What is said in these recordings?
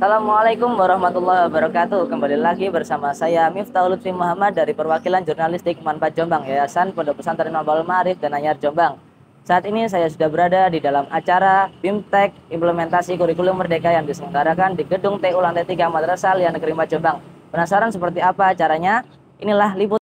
Assalamualaikum warahmatullahi wabarakatuh. Kembali lagi bersama saya Miftahul Lutfi Muhammad dari perwakilan jurnalistik Manfaat Jombang, Yayasan Pondok Pesantren Mabal Ma'arif dan Anyar Jombang. Saat ini saya sudah berada di dalam acara BIMTEK Implementasi Kurikulum Merdeka yang diselenggarakan di Gedung TU Lantai 3 Madrasah Alia Negeri 4 Jombang. Penasaran seperti apa acaranya? Inilah liputan.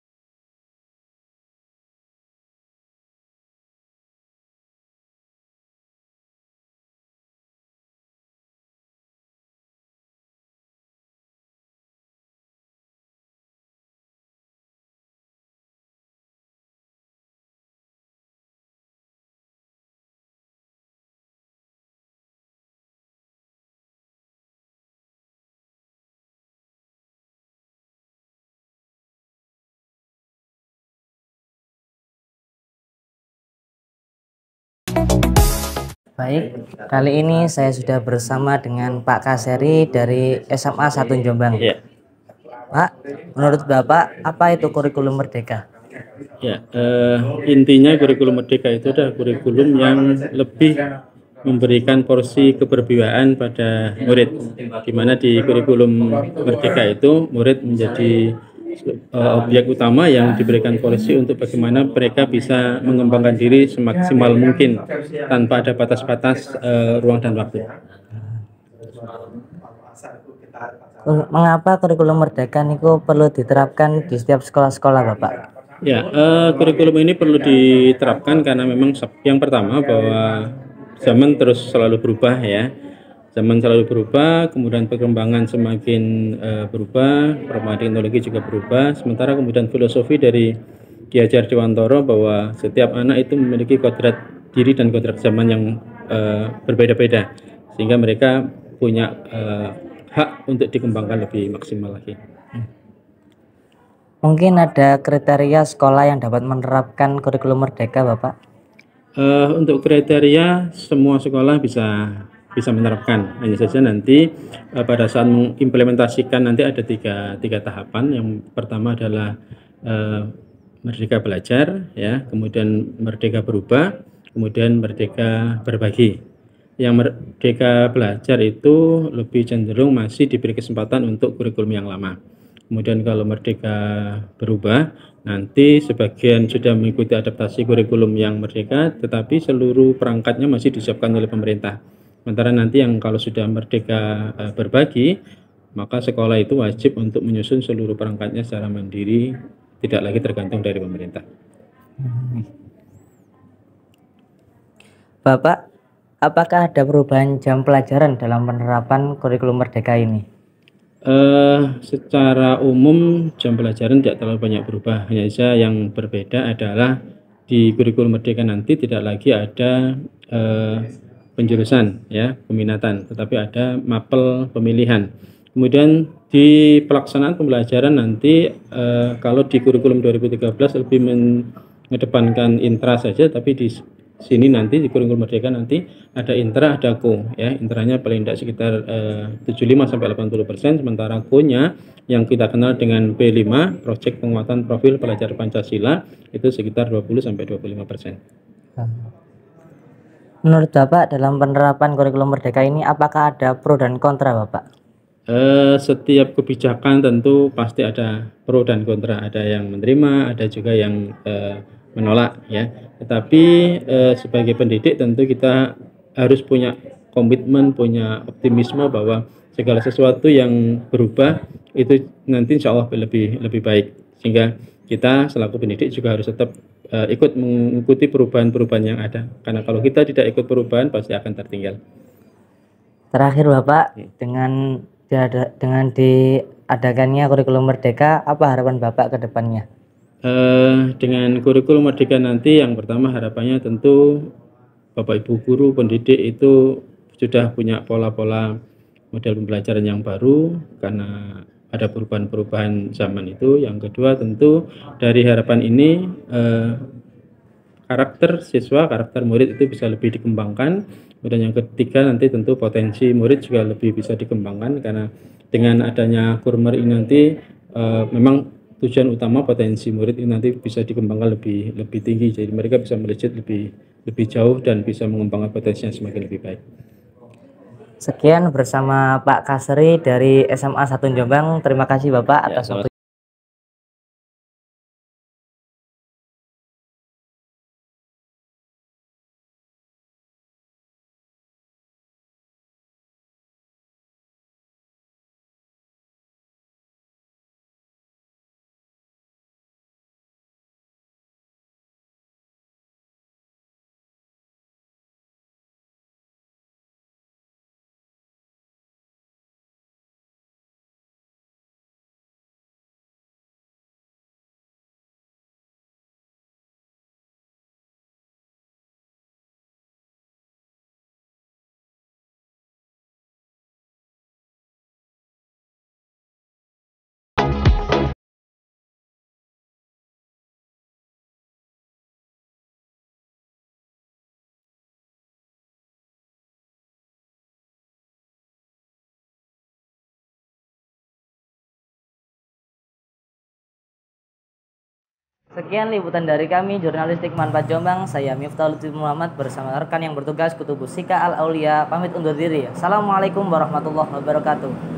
Baik, kali ini saya sudah bersama dengan Pak Kaseri dari SMA 1 Jombang. Ya. Pak, menurut Bapak apa itu kurikulum merdeka? Ya, intinya kurikulum merdeka itu adalah kurikulum yang lebih memberikan porsi keberwibawan pada murid, di mana di kurikulum merdeka itu murid menjadi objek utama yang diberikan porsi untuk bagaimana mereka bisa mengembangkan diri semaksimal mungkin tanpa ada batas-batas ruang dan waktu. Mengapa kurikulum merdeka niku perlu diterapkan di setiap sekolah-sekolah, Bapak? Ya, kurikulum ini perlu diterapkan karena memang yang pertama bahwa zaman terus selalu berubah ya. Zaman selalu berubah, kemudian perkembangan semakin berubah, perkembangan teknologi juga berubah. Sementara kemudian filosofi dari Ki Hajar Dewantara bahwa setiap anak itu memiliki kodrat diri dan kodrat zaman yang berbeda-beda, sehingga mereka punya hak untuk dikembangkan lebih maksimal lagi. Mungkin ada kriteria sekolah yang dapat menerapkan kurikulum merdeka, Bapak? Untuk kriteria semua sekolah bisa menerapkan, hanya saja nanti pada saat mengimplementasikan nanti ada tiga tahapan. Yang pertama adalah merdeka belajar, ya, kemudian merdeka berubah, kemudian merdeka berbagi. Yang merdeka belajar itu lebih cenderung masih diberi kesempatan untuk kurikulum yang lama. Kemudian kalau merdeka berubah, nanti sebagian sudah mengikuti adaptasi kurikulum yang merdeka, tetapi seluruh perangkatnya masih disiapkan oleh pemerintah. Sementara nanti yang kalau sudah merdeka berbagi, maka sekolah itu wajib untuk menyusun seluruh perangkatnya secara mandiri, tidak lagi tergantung dari pemerintah. Bapak, apakah ada perubahan jam pelajaran dalam penerapan kurikulum merdeka ini? Secara umum jam pelajaran tidak terlalu banyak berubah, hanya saja yang berbeda adalah di kurikulum merdeka nanti tidak lagi ada penjurusan, ya, peminatan, tetapi ada mapel pemilihan. Kemudian di pelaksanaan pembelajaran nanti kalau di kurikulum 2013 lebih mengedepankan intra saja, tapi di sini nanti di kurikulum merdeka nanti ada intra, ada ko, ya. Intranya paling tidak sekitar 75 sampai 80%, sementara ko-nya yang kita kenal dengan P5, proyek penguatan profil pelajar Pancasila, itu sekitar 20 sampai 25%. Menurut Bapak dalam penerapan kurikulum merdeka ini apakah ada pro dan kontra, Bapak? Setiap kebijakan tentu pasti ada pro dan kontra, ada yang menerima, ada juga yang menolak, ya. Tetapi sebagai pendidik tentu kita harus punya komitmen, punya optimisme bahwa segala sesuatu yang berubah itu nanti insya Allah lebih baik, sehingga kita selaku pendidik juga harus tetap ikut mengikuti perubahan-perubahan yang ada, karena kalau kita tidak ikut perubahan pasti akan tertinggal. Terakhir, Bapak, dengan diadakannya kurikulum merdeka, apa harapan Bapak ke depannya? Dengan kurikulum merdeka nanti yang pertama harapannya tentu Bapak Ibu guru pendidik itu sudah punya pola-pola model pembelajaran yang baru karena ada perubahan-perubahan zaman itu. Yang kedua tentu dari harapan ini karakter siswa, karakter murid itu bisa lebih dikembangkan. Kemudian yang ketiga nanti tentu potensi murid juga lebih bisa dikembangkan, karena dengan adanya kurmer ini nanti memang tujuan utama potensi murid ini nanti bisa dikembangkan lebih tinggi, jadi mereka bisa melejit lebih jauh dan bisa mengembangkan potensinya semakin lebih baik. Sekian bersama Pak Kasri dari SMA 1 Jombang. Terima kasih Bapak atas waktu. Sekian liputan dari kami, Jurnalistik Manfaat Jombang. Saya Miftahul Lutfi Muhammad bersama rekan yang bertugas Kutubus Sika Al Aulia pamit undur diri. Assalamualaikum warahmatullahi wabarakatuh.